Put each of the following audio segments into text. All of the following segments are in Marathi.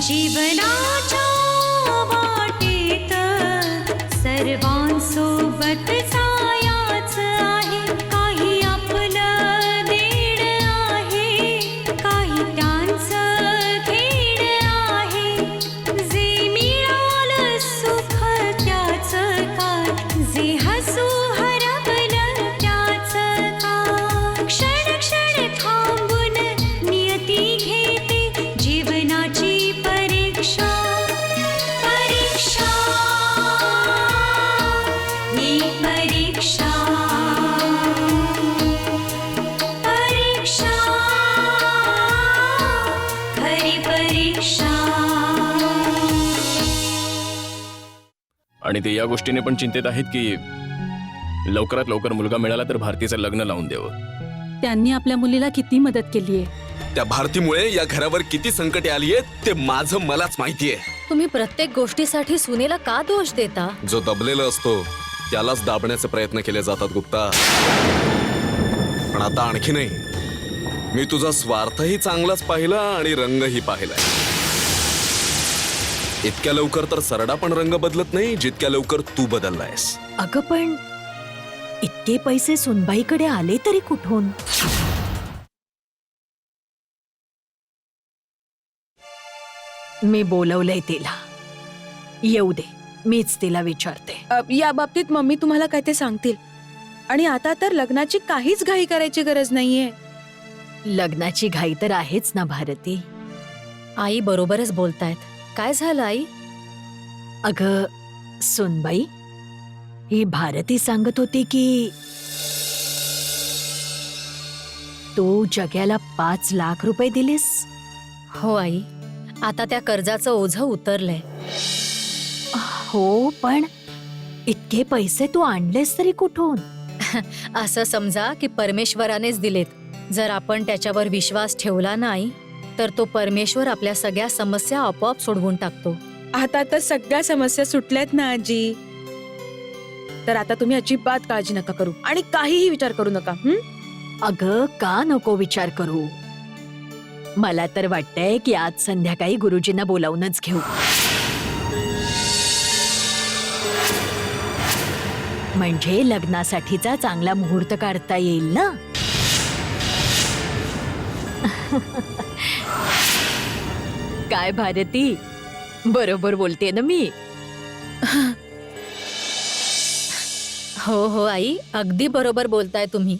जीवनाच्या वाटेत सर्वांसोबत जायचं आहे, काही आपलं देण आहे, काही त्यांचं घेण आहे. जे मिळालं सुख त्याचं काय, जे हसू हरवलं त्याचं काय. क्षण क्षण थांबून नियती घेते जीवनाची परीक्षा. परीक्षा ही परीक्षा. परीक्षा खरी परीक्षा. आणि ते या गोष्टीने पण चिंतेत आहेत की लवकरात लवकर मुलगा मिळाला तर भारतीचं लग्न लावून द्यावं. त्यांनी आपल्या मुलीला किती मदत केली आहे. त्या भारतीमुळे या घरावर किती संकटे आली आहेत ते माझं मलाच माहितीये. तुम्ही प्रत्येक गोष्टीसाठी सुनेला का दोष देता? जो दबलेला असतो त्यालाच दाबण्याचे प्रयत्न केले जातात गुप्ता. पण आता आणखी नाही. मी तुझा स्वार्थही चांगलाच पाहिला आणि रंगही पाहिलाय. इतक्या लवकर तर सरडा पण रंग बदलत नाही जितक्या लवकर तू बदललायस. अगं पण इतके पैसे सुनबाईकडे आले तरी कुठून? मी बोलवलंय तिला. येऊ दे, मीच तिला विचारते. या बाबतीत मम्मी तुम्हाला काय ते सांगतील. आणि आता तर लग्नाची काहीच घाई करायची गरज नाहीये. लग्नाची घाई तर आहेच ना भारती. आई बरोबरच बोलतायत. काय झालं आई? अगं सुनबाई, ही भारती सांगत होती की तू जग्याला 5 लाख रुपये दिलीस. हो आई, आता त्या कर्जाचं ओझं उतरलंय. हो, पण इतके पैसे तू आणलेस तरी कुठून? असं समजा की परमेश्वरानेच दिलेत. जर आपण त्याच्यावर विश्वास ठेवला नाही तर तो परमेश्वर आपल्या सगळ्या समस्या आपोआप सोडवून टाकतो. आता तर सगळ्या समस्या सुटल्यात ना आजी. तर आता तुम्ही अजिबात काळजी नका करू आणि काहीही विचार करू नका. अगं का नको विचार करू? मला तर वाटतंय की आज संध्याकाळी गुरुजींना बोलावूनच घेऊ. म्हणजे लग्नासाठीचा चांगला मुहूर्त काढता येईल ना. काय भारती, बरोबर बोलते ना मी? हो हो आई, अगदी बरोबर बोलताय तुम्ही.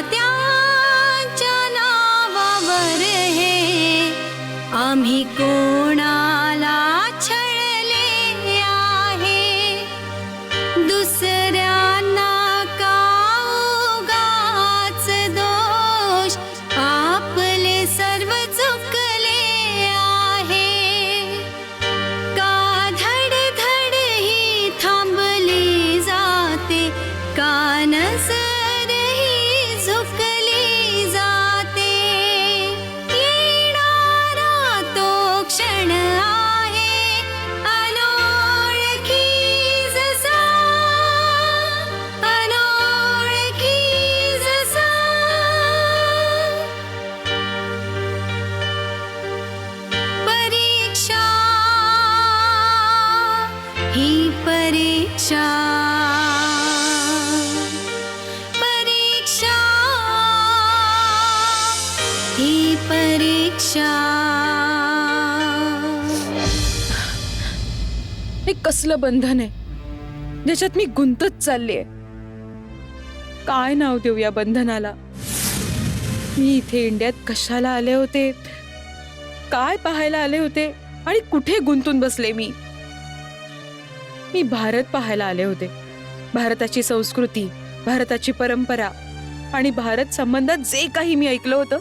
नात्याच्या नावावर हे आम्ही कोणाला छळले आहे. दुसऱ्यांना का उगाच दोष, आपले सर्व चुकले आहे. का धडधड ही थांबली जाते, का नजर झुकली जाते. येणारा तो क्षण आहे अनोळखी जसा, अनोळखी जसा. परीक्षा ही परीक्षा. ही परीक्षा. हे कसलं बंधन आहे ज्याच्यात मी गुंतत चाललीये. काय नाव देऊ या बंधनाला? मी इथे इंडियात कशाला आले होते, काय पाहायला आले होते आणि कुठे गुंतून बसले मी. मी भारत पाहायला आले होते. भारताची संस्कृती, भारताची परंपरा आणि भारत संबंधात जे काही मी ऐकलं होतं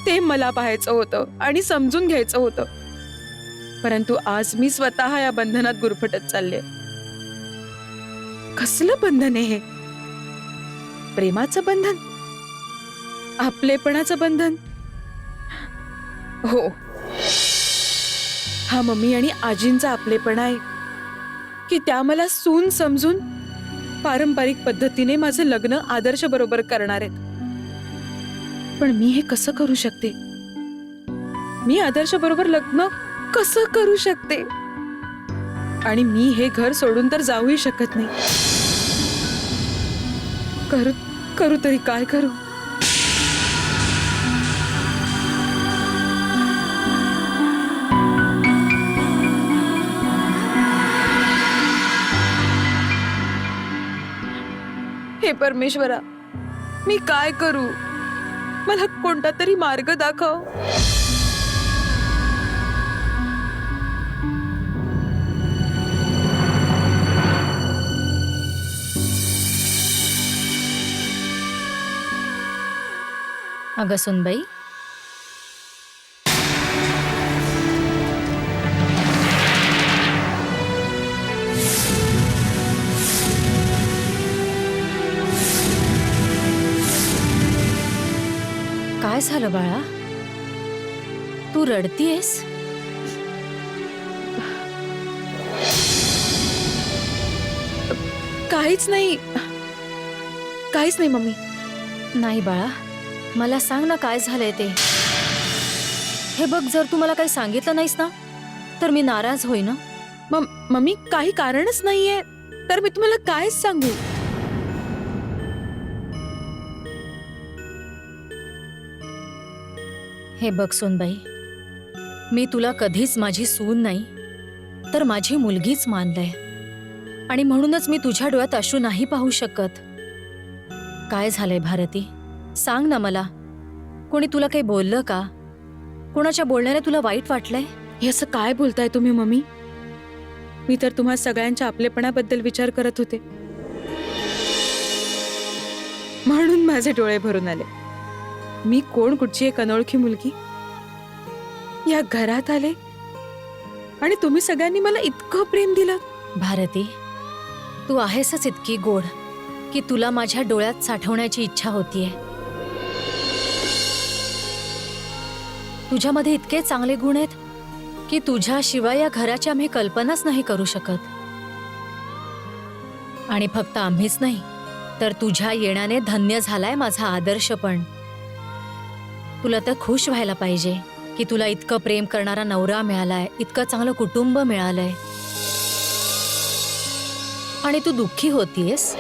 ते मला पाहायचं होतं आणि समजून घ्यायचं होतं. परंतु आज मी स्वतः या बंधनात गुरफटत चालले. कसलं बंधन आहे हे? प्रेमाचं बंधन, आपलेपणाचं बंधन. हो, हा मम्मी आणि आजींचा आपलेपणा आहे की त्या मला सून समजून पारंपरिक पद्धतीने माझं लग्न आदर्श बरोबर करणार आहेत. पण मी हे कसं करू शकते? मी आदर्श बरोबर लग्न कसं करू शकते? आणि मी हे घर सोडून तर जाऊही शकत नाही. करू तरी काय करू? हे परमेश्वरा, मी काय करू? मला कोणता तरी मार्ग दाखव. अगं सुनबाई, काय झालं बाळा? तू रडतीयस? काहीच नाही, काहीच नाही मम्मी. नाही बाळा, मला सांग ना काय झालंय ते. हे बघ, जर तू मला काही सांगितलं नाहीस ना तर मी नाराज होईन ना. मम्मी, काही कारणच नाहीये तर मी तुम्हाला काय सांगू? हे बघ सुनबाई, मी तुला कधीच माझी सून नाही तर माझी मुलगीच मानलंय. आणि म्हणूनच मी तुझ्या डोळ्यात अश्रू नाही पाहू शकत. काय झालंय भारती, सांग ना मला. कोणी तुला काही बोललं का? कोणाच्या बोलण्याने तुला वाईट वाटलंय? हे असं काय बोलताय तुम्ही मम्मी? मी तर तुम्हा सगळ्यांच्या आपलेपणाबद्दल विचार करत होते, म्हणून माझे डोळे भरून आले. मी कोण, कुठची एक अनोळखी मुलगी या घरात आले आणि तुम्ही सगळ्यांनी मला इतकं प्रेम दिलं. भारती, तू आहेसच इतकी गोड की तुला माझ्या डोळ्यात साठवण्याची इच्छा होतीये. तुझ्यामध्ये इतके चांगले गुण आहेत की तुझ्याशिवाय या घराची आम्ही कल्पनाच नाही करू शकत. आणि फक्त आम्हीच नाही तर तुझ्या येण्याने धन्य झालाय माझा आदर्श. पण तुला तर खुश व्हायला पाहिजे की तुला इतकं प्रेम करणारा नवरा मिळालाय, इतकं चांगलं कुटुंब मिळालंय. आणि तू दुःखी होतीयस.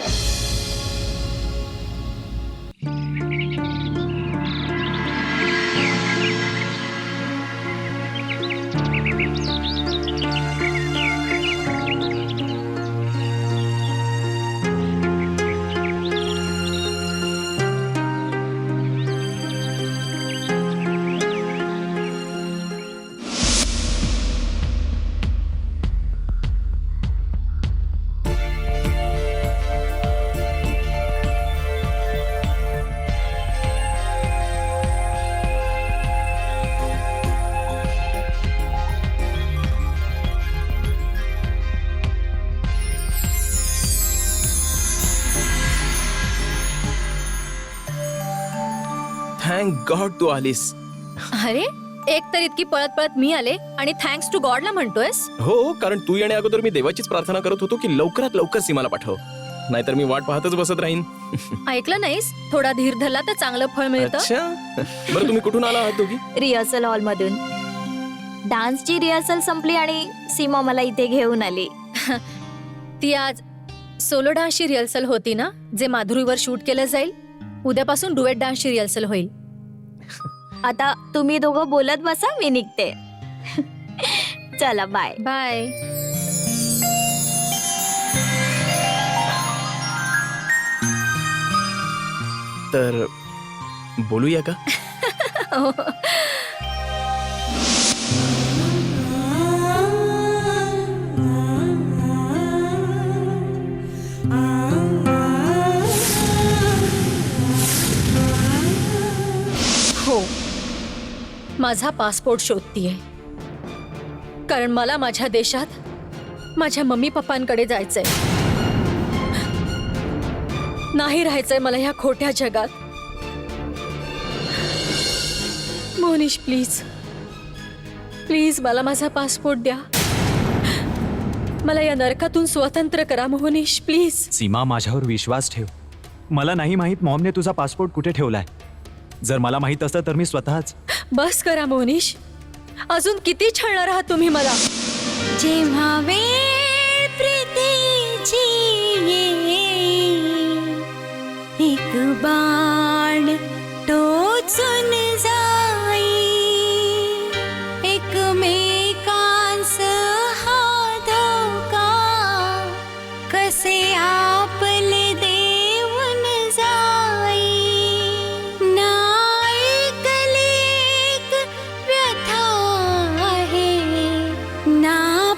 थँक गॉड तू आलीस. अरे, एक तर इतकी पळत पळत मी आले आणि थँक्स टू गॉडला म्हणतोयस? हो, कारण तू येण्या अगोदर मी देवाचीच प्रार्थना करत होतो की लवकरात लवकर सीमाला पाठव, नाहीतर मी वाट पाहतच बसत राहीन. ऐकलं नाहीस? थोडा धीर धरला तर चांगलं फळ मिळतं. अच्छा, बरं तुम्ही कुठून आला आहात दोघी? रिहर्सल हॉल मधून. डान्सची रिहर्सल संपली आणि सीमा मला इथे घेऊन आली. ती आज सोलो डान्सची रिहर्सल होती ना, जे माधुरीवर शूट केलं जाईल. उद्यापासून डुएट डान्सची रिहर्सल होईल. आता तुम्ही दोघं बोलत बसा, मी निघते. चला बाय. बाय. तर बोलूया का? हो, माझा पासपोर्ट शोधतीये, कारण मला माझ्या देशात माझ्या मम्मी पप्पांकडे जायचंय. नाही राहायचंय मला ह्या खोट्या जगात. मोनिश, प्लीज प्लीज मला माझा पासपोर्ट द्या. मला या नरकातून स्वतंत्र करा मोनिश, प्लीज. सीमा, माझ्यावर विश्वास ठेव. मला नाही माहित मॉमने तुझा पासपोर्ट कुठे ठेवलाय. जर मला माहित असतं तर मी स्वतःच. बस करा मोनिश. अजून किती छळणार आहात तुम्ही मला. जेव्हा वेळ प्रीतीची येईल, एक बाण टोचून जाई, एकमेकांस हा धोका कसे आपले देऊन जाई. ना ऐकली एक व्यथा आहे, ना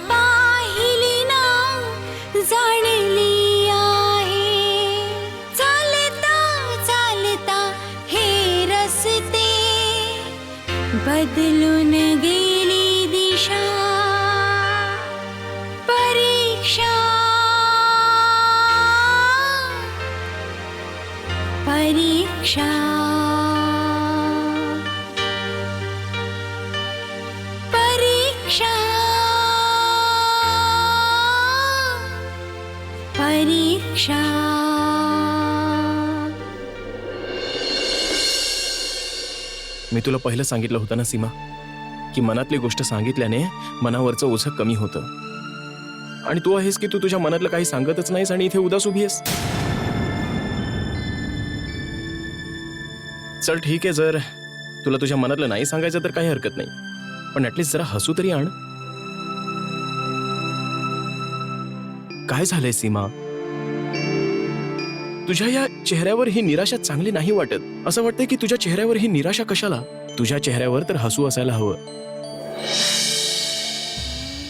पाहिली ना जाणली आहे. चालता चालता हे रस्ते बदलून गेली दिशा. परीक्षा परीक्षा परीक्षा परीक्षा. मी तुला पहिलं सांगितलं होतं ना सीमा, की मनातली गोष्ट सांगितल्याने मनावरचं ओझं कमी होतं. आणि तू आहेस की तू तुझ्या मनातलं काही सांगतच नाहीस आणि इथे उदास उभी आहेस. चल ठीक आहे, जर तुला तुझ्या मनातलं नाही सांगायचं तर काही हरकत नाही, पण ऍटलीस्ट जरा हसू तरी आण. काय झालंय सीमा? तुझ्या या चेहऱ्यावर ही निराशा चांगली नाही वाटत. असं वाटतंय की तुझ्या चेहऱ्यावर ही निराशा कशाला? तुझ्या चेहऱ्यावर तर हसू असायला हवं.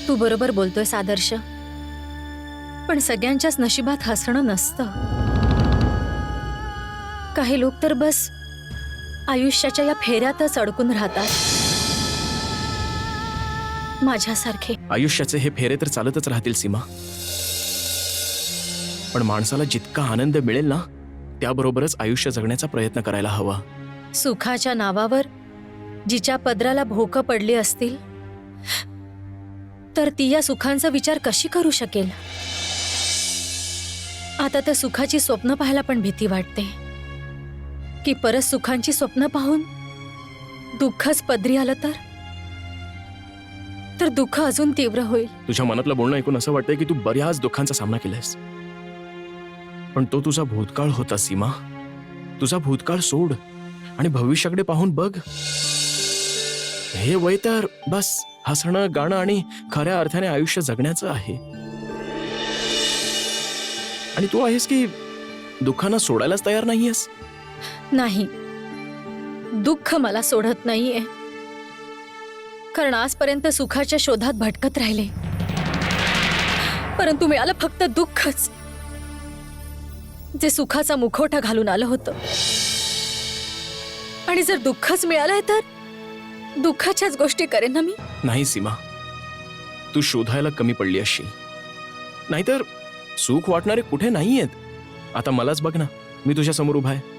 तू बरोबर बोलतोयस आदर्श, पण सगळ्यांच्याच नशिबात हसणं नसतं. काही लोक तर बस आयुष्याच्या या फेऱ्यातच अडकून राहतात, माझ्यासारखे. आयुष्याचे हे फेरे तर चालतच राहतील सीमा, पण माणसाला जितका आनंद मिळेल ना, त्याबरोबरच आयुष्य जगण्याचा प्रयत्न करायला हवा. सुखाच्या नावावर जिच्या पदराला भोकं पडली असतील, तर ती या सुखांचा विचार कशी करू शकेल? आता तर सुखाची स्वप्न पाहायला पण भीती वाटते, की परत सुखांची स्वप्न पाहून दुःखच पदरी आलं तर दुःख अजून तीव्र होईल. तुझ्या मनातलं बोलणं ऐकून असं वाटतंय की तू बऱ्याच दुःखांचा सामना केलायस, पण तो तुझा भूतकाळ होता सीमा. तुझा भूतकाळ सोड आणि भविष्याकडे पाहून बघ. हे वय तर बस हसणं, गाणं आणि खऱ्या अर्थाने आयुष्य जगण्याचं आहे. आणि तू आहेस की दुःखांना सोडायलाच तयार नाहीयेस. नाही, दुःख मला सोडत नाहीये, कारण आजपर्यंत सुखाच्या शोधात भटकत राहिले, परंतु मिळालं फक्त दुःखच, जे सुखाचा मुखवटा घालून आलं होतं. आणि जर दुःखच मिळालंय तर दुःखाच्याच गोष्टी करेन ना मी. नाही सीमा, तू शोधायला कमी पडली असशील, नाहीतर सुख वाटणारे कुठे नाहीयेत. आता मलाच बघ ना, मी तुझ्या समोर उभा आहे.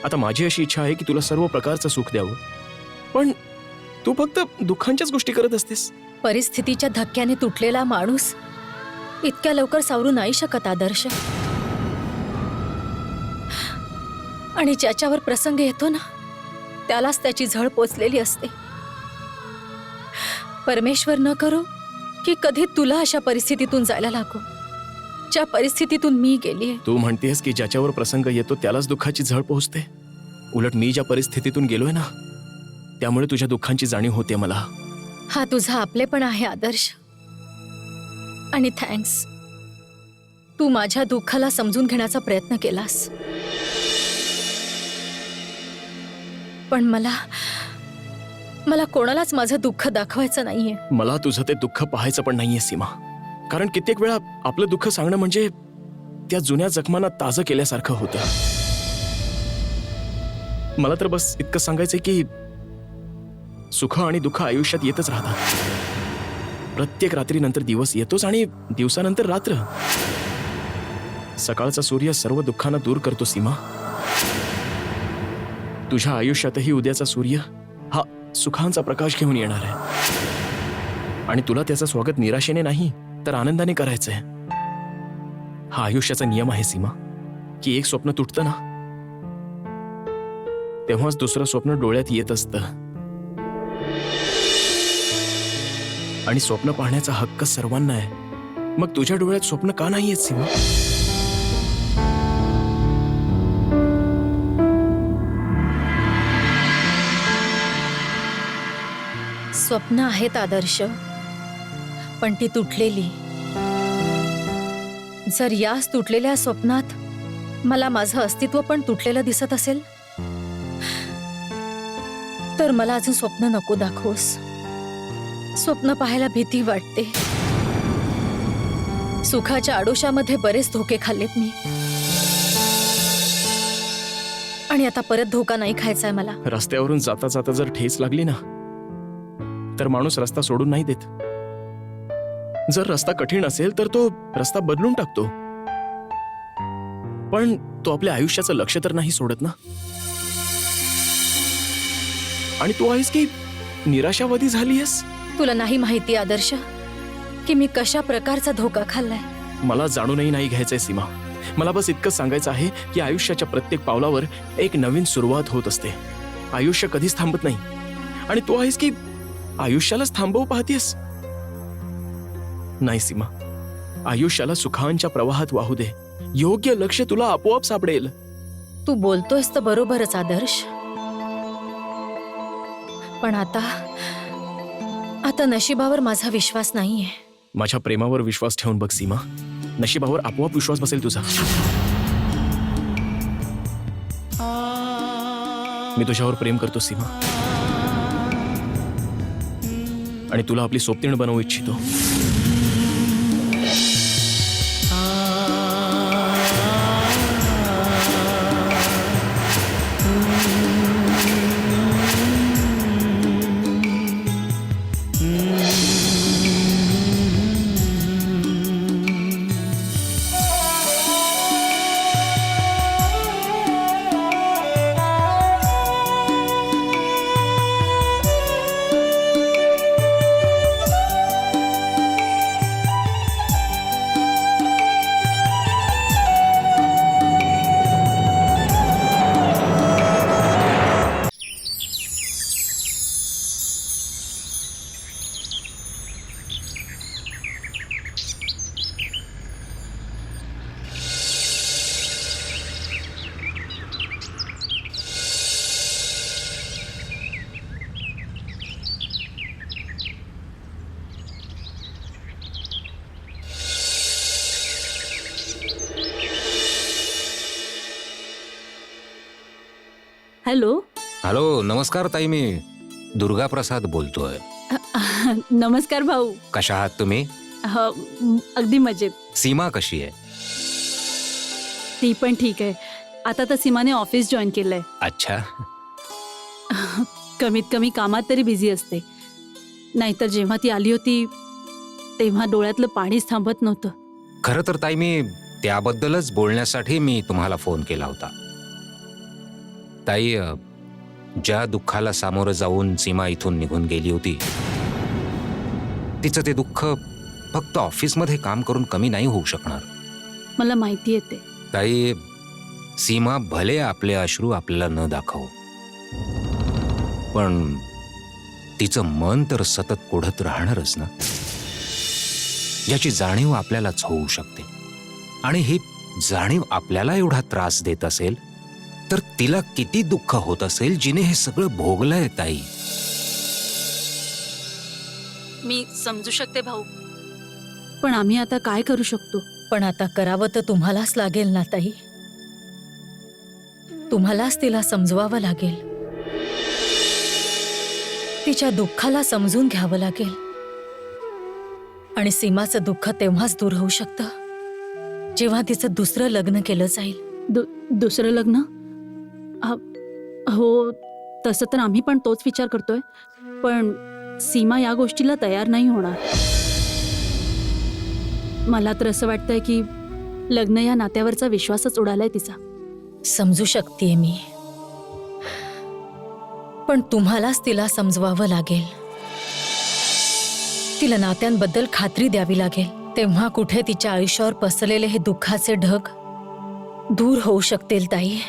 आता माझी अशी इच्छा आहे की तुला सर्व प्रकारचं सुख द्यावं, पण तू फक्त दुःखांच्याच गोष्टी करत असतेस. परिस्थितीच्या धक्क्याने तुटलेला माणूस इतक्या लवकर सावरू नाही शकत आदर्श. आणि ज्याच्यावर प्रसंग येतो ना, त्यालाच त्याची झळ पोचलेली असते. परमेश्वर न करो की कधी तुला अशा परिस्थितीतून जायला लागो, ज्या परिस्थितीतून मी गेलीये. तू म्हणतेस की ज्याच्यावर प्रसंग येतो त्यालाच दुःखाची झळ पोहोचते. उलट मी ज्या परिस्थितीतून गेलोय ना, त्यामुळे तुझ्या दुःखांची जाणीव होते मला. हा तुझा आपलेपण आहे आदर्श, आणि थँक्स. तू माझ्या दुःखाला समजून घेण्याचा प्रयत्न केलास, पण मला कोणालाच माझं दुःख दाखवायचं नाहीये. मला तुझं ते दुःख पाहायचं पण नाहीये सीमा. कारण कित्येक वेळा आपलं दुःख सांगणं म्हणजे त्या जुन्या जखमांना ताजं केल्यासारखं होतं. मला तर बस इतकं सांगायचंय की सुख आणि दुःख आयुष्यात येतच राहतात. प्रत्येक रात्रीनंतर दिवस येतोच आणि दिवसानंतर रात्र. सकाळचा सूर्य सर्व दुःखांना दूर करतो सीमा. तुझ्या आयुष्यातही उद्याचा सूर्य हा सुखांचा प्रकाश घेऊन येणार आहे आणि तुला त्याचं स्वागत निराशेने नाही तर आनंदाने करायचंय. हा आयुष्याचा नियम आहे सीमा की एक स्वप्न तुटतं ना तेव्हाच दुसरं स्वप्न डोळ्यात येत असतं. आणि स्वप्न पाहण्याचा हक्क सर्वांना आहे. मग तुझ्या डोळ्यात स्वप्न का नाही आहेत सीमा? स्वप्न आहेत आदर्श, पण ती तुटलेली. जर याच तुटलेल्या स्वप्नात मला माझं अस्तित्व पण तुटलेलं दिसत असेल तर मला अजून स्वप्न नको दाखवूस. स्वप्न पाहायला भीती वाटते. सुखाच्या आडोशामध्ये बरेच धोके खाल्लेत मी आणि आता परत धोका नाही खायचाय मला. रस्त्यावरून जाता जाता जर ठेच लागली ना तर माणूस रस्ता सोडून नाही देत. जर रस्ता कठीण असेल तर तो रस्ता बदलून टाकतो. पण तो आपल्या आयुष्याचं लक्ष तर नाही सोडत ना. आणि तू आहेस की निराशावादी झालीयस. तुला नाही माहिती आदर्श की मी कशा प्रकारचा धोका खाल्लाय. मला जाणूनही नाही घ्यायचंय सीमा. मला बस इतकं सांगायचं आहे की आयुष्याच्या प्रत्येक पावलावर एक नवीन सुरुवात होत असते. आयुष्य कधीच थांबत नाही. आणि तू आहेस की आयुष्यालाच थांबवू पाहतेस. नाही सीमा, आयुष्याला सुखांच्या प्रवाहात वाहू दे. योग्य लक्ष तुला आपोआप सापडेल. तू बोलतोयस तर बरोबरच आदर्श, पण आता नशिबावर माझा विश्वास नाहीये. माझ्या प्रेमावर विश्वास ठेवून बघ सीमा. नशिबावर आपोआप विश्वास बसेल तुझा. मी तुझ्यावर प्रेम करतो सीमा आणि तुला आपली सोबतीण बनवू इच्छितो. हॅलो. हॅलो, नमस्कार ताई. मी दुर्गा प्रसाद बोलतोय. नमस्कार भाऊ. कशा आहात तुम्ही? अगदी मजेत. सीमा कशी आहे? ती पण ठीक आहे. आता तर सीमाने ऑफिस जॉईन केलंय. अच्छा. कमीत कमी कामात तरी बिझी असते. नाहीतर जेव्हा ती आली होती तेव्हा डोळ्यातलं पाणीच थांबत नव्हतं. खरं तर ताई मी त्याबद्दलच बोलण्यासाठी मी तुम्हाला फोन केला होता. ताई, ज्या दुःखाला सामोरं जाऊन सीमा इथून निघून गेली होती तिचं ते दुःख फक्त ऑफिसमध्ये काम करून कमी नाही होऊ शकणार. मला माहिती आहे ते. ताई, सीमा भले आपले अश्रू आपल्याला न दाखवू, पण तिचं मन तर सतत कुढत राहणारच ना, ज्याची जाणीव आपल्यालाच होऊ शकते. आणि ही जाणीव आपल्याला एवढा त्रास देत असेल तर तिला किती दुःख होत असेल जिने हे सगळं भोगलंय. ताई, मी समजू शकते भाऊ, पण आम्ही आता काय करू शकतो? पण आता करावं तर तुम्हालाच लागेल ना ताई. तुम्हालाच तिला समजवावं लागेल. तिच्या दुःखाला समजून घ्यावं लागेल आणि सीमाचं दुःख तेव्हाच दूर होऊ शकतं जेव्हा तिचं दुसरं लग्न केलं जाईल. दुसरं लग्न? हो, तसं तर आम्ही पण तोच विचार करतोय, पण सीमा या गोष्टीला तयार नाही होणार. मला तर असं वाटतंय की लग्न या नात्यावरचा विश्वासच उडालाय तिचा. समजू शकतेय मी, पण तुम्हालाच तिला समजवावं लागेल. तिला नात्यांबद्दल खात्री द्यावी लागेल. तेव्हा कुठे तिच्या आयुष्यावर पसरलेले हे दुःखाचे ढग दूर होऊ शकतील. ताई,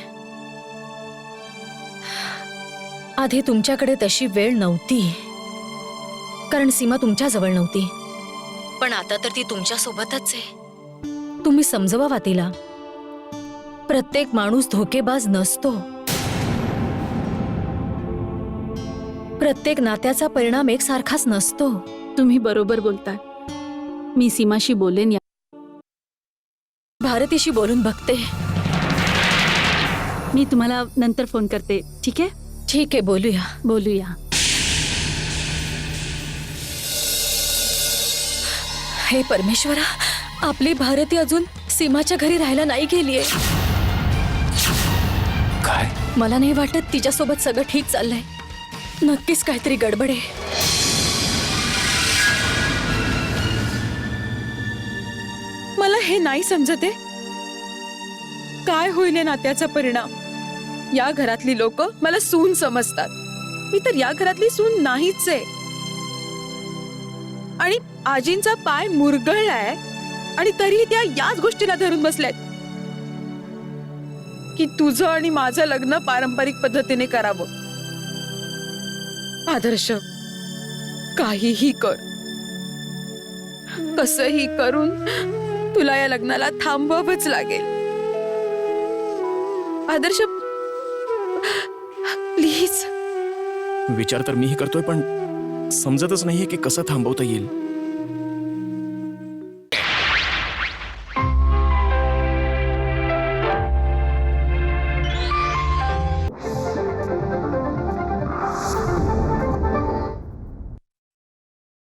आधी तुमच्याकडे तशी वेळ नव्हती, कारण सीमा तुमच्याजवळ नव्हती, पण आता तर ती तुमच्या सोबतच आहे. तुम्ही समजवावा तिला. प्रत्येक माणूस धोकेबाज नसतो. प्रत्येक नात्याचा परिणाम एकसारखाच नसतो. तुम्ही बरोबर बोलताय. मी सीमाशी बोलेन. भारतीशी बोलून बघते. मी तुम्हाला नंतर फोन करते. ठीक आहे? ठीक आहे, बोलूया. बोलूया. हे परमेश्वरा, आपली भारती अजून सीमाच्या घरी राहायला नाही गेलीये. काय? मला नाही वाटत तिच्यासोबत सगळं ठीक चाललंय. नक्कीच काहीतरी गडबड आहे. मला हे नाही समजत आहे, काय होईल या नात्याचा परिणाम. या घरातली लोक मला सून समजतात. मी तर या घरातली सून नाहीच आहे. आणि आजींचा पाय मुरगळलाय आणि तरी त्या याच गोष्टीला धरून बसल्यात की तुझं आणि माझं लग्न पारंपरिक पद्धतीने करावं. आदर्श, काहीही कर, कसंही करून तुला या लग्नाला थांबवावंच लागेल. आदर्श, प्लीज. विचार तर मीही करतोय, पण समजतच नाहीये की कसं थांबवता येईल.